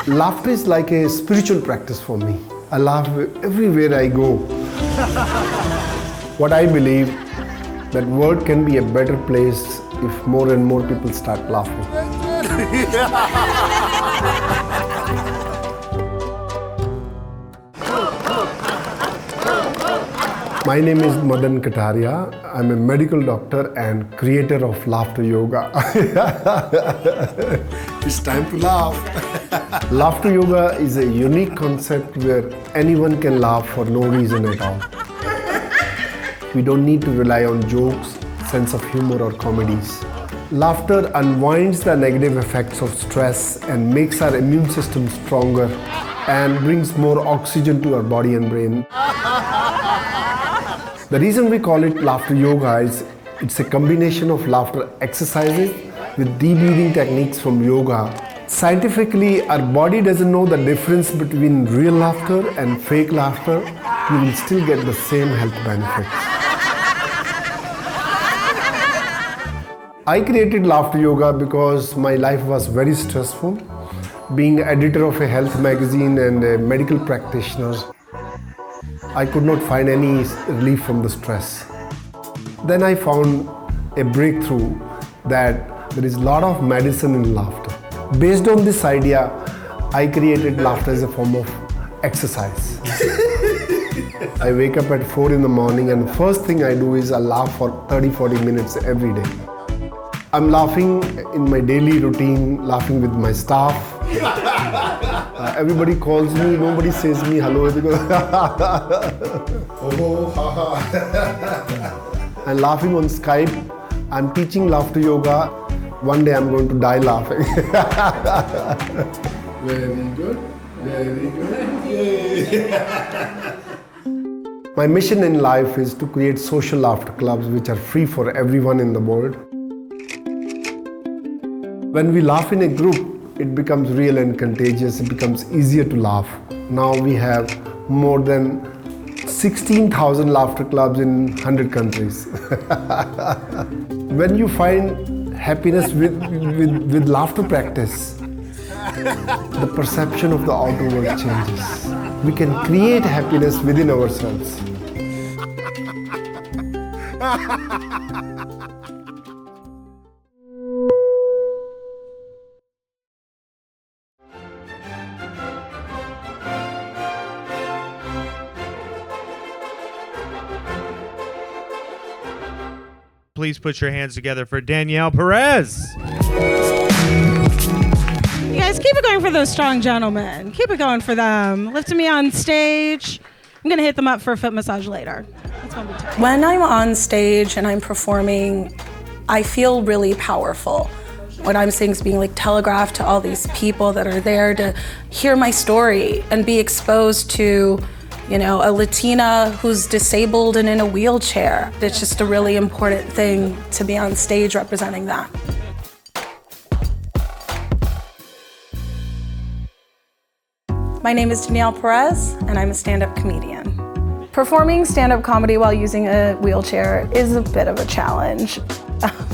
Laughter is like a spiritual practice for me. I laugh everywhere I go. What I believe, that world can be a better place if more and more people start laughing. My name is Madan Kataria. I'm a medical doctor and creator of laughter yoga. It's time to laugh. Laughter yoga is a unique concept where anyone can laugh for no reason at all. We don't need to rely on jokes, sense of humor or comedies. Laughter unwinds the negative effects of stress and makes our immune system stronger and brings more oxygen to our body and brain. The reason we call it laughter yoga is it's a combination of laughter exercises with deep breathing techniques from yoga. Scientifically, our body doesn't know the difference between real laughter and fake laughter. You will still get the same health benefits. I created laughter yoga because my life was very stressful. Being editor of a health magazine and a medical practitioner, I could not find any relief from the stress. Then I found a breakthrough that there is a lot of medicine in laughter. Based on this idea, I created laughter as a form of exercise. I wake up at 4 in the morning and the first thing I do is I laugh for 30-40 minutes every day. I'm laughing in my daily routine, laughing with my staff. Everybody calls me, nobody says me hello. I'm laughing on Skype. I'm teaching laughter yoga. One day I'm going to die laughing. Very good, very good. My mission in life is to create social laughter clubs which are free for everyone in the world. When we laugh in a group, it becomes real and contagious. It becomes easier to laugh. Now we have more than 16,000 laughter clubs in 100 countries. When you find happiness with laughter practice, the perception of the outer world changes. We can create happiness within ourselves. Please put your hands together for Danielle Perez. You guys, keep it going for those strong gentlemen. Keep it going for them. Lifting me on stage. I'm going to hit them up for a foot massage later. That's going to be tight. When I'm on stage and I'm performing, I feel really powerful. What I'm saying is being like telegraphed to all these people that are there to hear my story and be exposed to, you know, a Latina who's disabled and in a wheelchair. It's just a really important thing to be on stage representing that. My name is Danielle Perez, and I'm a stand-up comedian. Performing stand-up comedy while using a wheelchair is a bit of a challenge.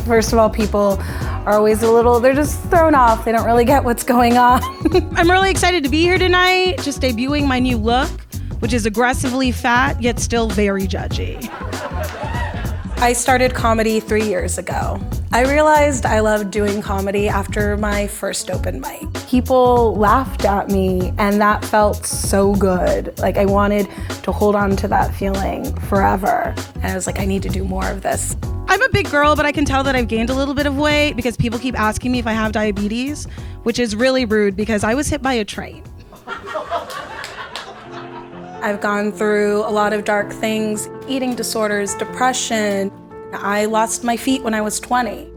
First of all, people are always they're just thrown off. They don't really get what's going on. I'm really excited to be here tonight, just debuting my new look, which is aggressively fat, yet still very judgy. I started comedy 3 years ago. I realized I loved doing comedy after my first open mic. People laughed at me, and that felt so good. Like, I wanted to hold on to that feeling forever. And I was like, I need to do more of this. I'm a big girl, but I can tell that I've gained a little bit of weight because people keep asking me if I have diabetes, which is really rude because I was hit by a train. I've gone through a lot of dark things, eating disorders, depression. I lost my feet when I was 20.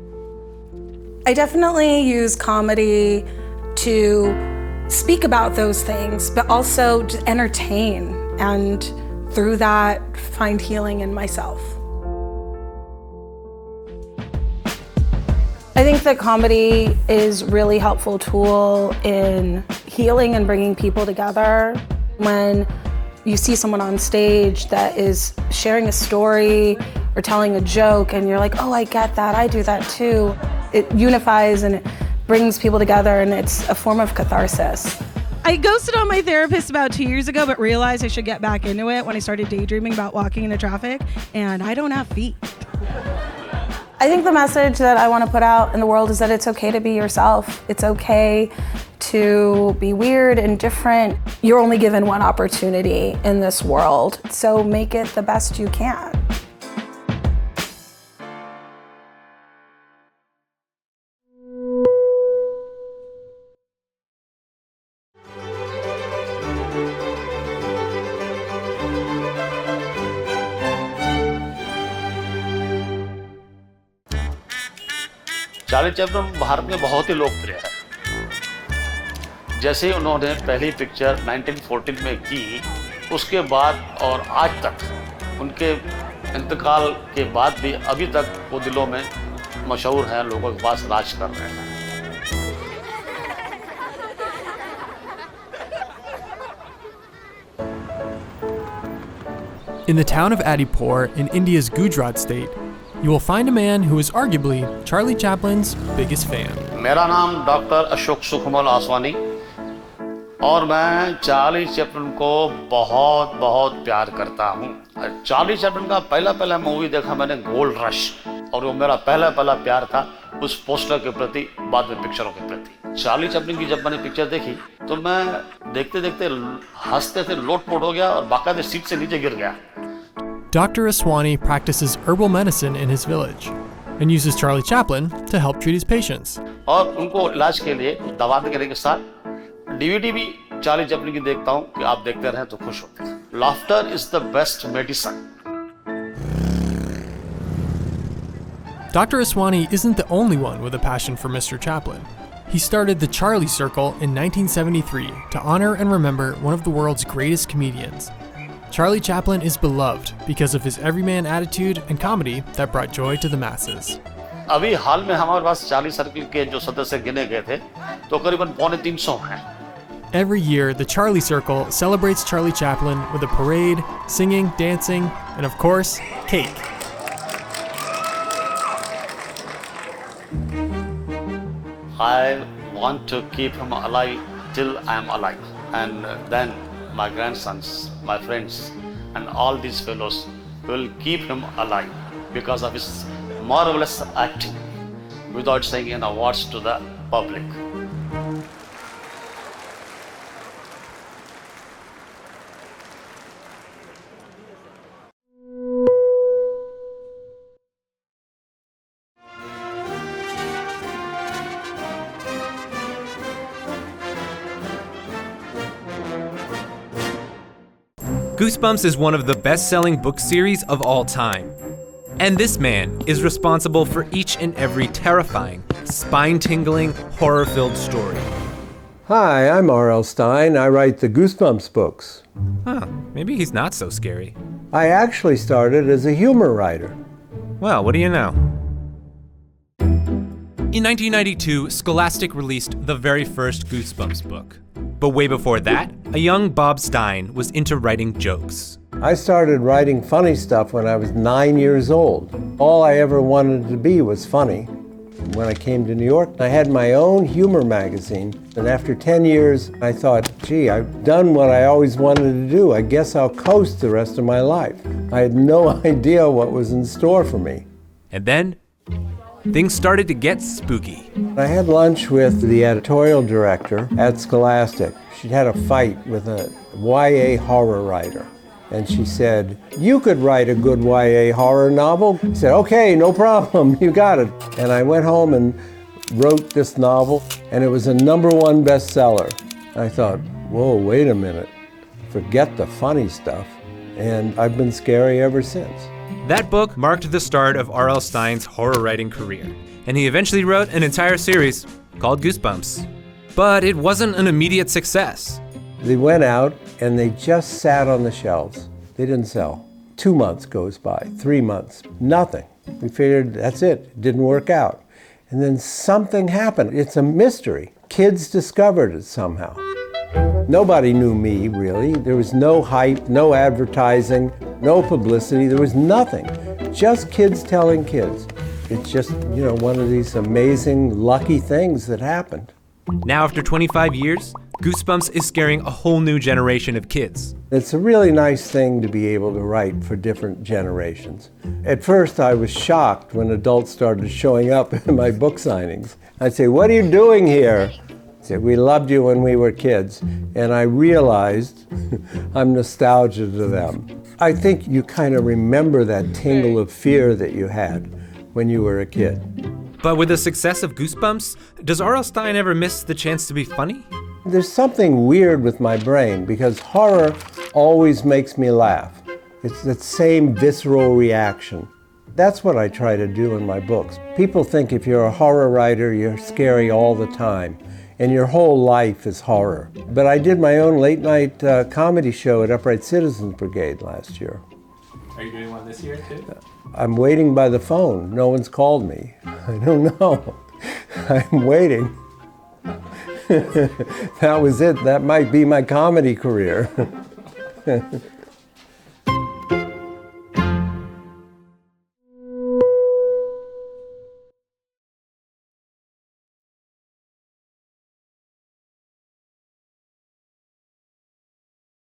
I definitely use comedy to speak about those things, but also to entertain, and through that, find healing in myself. I think that comedy is a really helpful tool in healing and bringing people together. When you see someone on stage that is sharing a story or telling a joke and you're like, oh, I get that, I do that too. It unifies and it brings people together, and it's a form of catharsis. I ghosted on my therapist about 2 years ago, but realized I should get back into it when I started daydreaming about walking into traffic, and I don't have feet. I think the message that I want to put out in the world is that it's okay to be yourself. It's okay to be weird and different. You're only given one opportunity in this world, so make it the best you can. Charlie Chaplin Bharat में बहुत ही लोकप्रिय है। जैसे उन्होंने पहली picture 1914 में की, उसके बाद और आज तक उनके इंतकाल के बाद भी अभी तक वो दिलों में मशहूर हैं, लोगों के पास राज कर रहे हैं। In the town of Adipur in India's Gujarat state, you will find a man who is arguably Charlie Chaplin's biggest fan. मेरा नाम डॉक्टर अशोक सुखमल आसवानी और मैं चार्ली चैपलिन को बहुत बहुत प्यार करता हूँ। चार्ली चैपलिन का पहला मूवी देखा मैंने गोल्ड रश, और वो मेरा पहला प्यार था उस पोस्टर के प्रति, बाद में पिक्चरों के प्रति। चार्ली चैपलिन की जब मैंने पिक्चर देखी तो मैं देखते देखते हंसते थे लोटपोट हो गया और बाकायदे सीट से नीचे गिर गया। Dr. Aswani practices herbal medicine in his village and uses Charlie Chaplin to help treat his patients. और उनको इलाज के लिए दवा देने के साथ डीवीडी भी चार्ली चैपलिन की देखता हूँ कि आप देखते रहें तो खुश होते हैं। Laughter is the best medicine. Dr. Aswani isn't the only one with a passion for Mr. Chaplin. He started the Charlie Circle in 1973 to honor and remember one of the world's greatest comedians. Charlie Chaplin is beloved because of his everyman attitude and comedy that brought joy to the masses. अभी हाल में हमारे पास Charlie circle के जो सदस्य गिने गए थे तो करीबन 350 हैं। Every year, the Charlie Circle celebrates Charlie Chaplin with a parade, singing, dancing, and of course, cake. I want to keep him alive till I am alive, and then my grandsons, my friends, and all these fellows will keep him alive because of his marvelous acting without saying any words to the public. Goosebumps is one of the best-selling book series of all time. And this man is responsible for each and every terrifying, spine-tingling, horror-filled story. Hi, I'm R.L. Stine. I write the Goosebumps books. Huh, maybe he's not so scary. I actually started as a humor writer. Well, what do you know? In 1992, Scholastic released the very first Goosebumps book. But way before that, a young Bob Stine was into writing jokes. I started writing funny stuff when I was 9 years old. All I ever wanted to be was funny. When I came to New York, I had my own humor magazine. And after 10 years, I thought, gee, I've done what I always wanted to do. I guess I'll coast the rest of my life. I had no idea what was in store for me. And then, things started to get spooky. I had lunch with the editorial director at Scholastic. She had a fight with a YA horror writer. And she said, you could write a good YA horror novel. I said, okay, no problem, you got it. And I went home and wrote this novel, and it was a #1 bestseller. I thought, whoa, wait a minute, forget the funny stuff. And I've been scary ever since. That book marked the start of R.L. Stine's horror writing career, and he eventually wrote an entire series called Goosebumps. But it wasn't an immediate success. They went out and they just sat on the shelves. They didn't sell. 2 months goes by, 3 months, nothing. We figured that's it, it didn't work out. And then something happened. It's a mystery. Kids discovered it somehow. Nobody knew me, really. There was no hype, no advertising, no publicity. There was nothing. Just kids telling kids. It's just, one of these amazing, lucky things that happened. Now, after 25 years, Goosebumps is scaring a whole new generation of kids. It's a really nice thing to be able to write for different generations. At first, I was shocked when adults started showing up in my book signings. I'd say, "What are you doing here?" I'd say, "We loved you when we were kids." And I realized I'm nostalgia to them. I think you kind of remember that tingle of fear that you had when you were a kid. But with the success of Goosebumps, does R.L. Stine ever miss the chance to be funny? There's something weird with my brain because horror always makes me laugh. It's that same visceral reaction. That's what I try to do in my books. People think if you're a horror writer, you're scary all the time, and your whole life is horror. But I did my own late-night comedy show at Upright Citizens Brigade last year. Are you doing one this year too? I'm waiting by the phone. No one's called me. I don't know. I'm waiting. That was it. That might be my comedy career.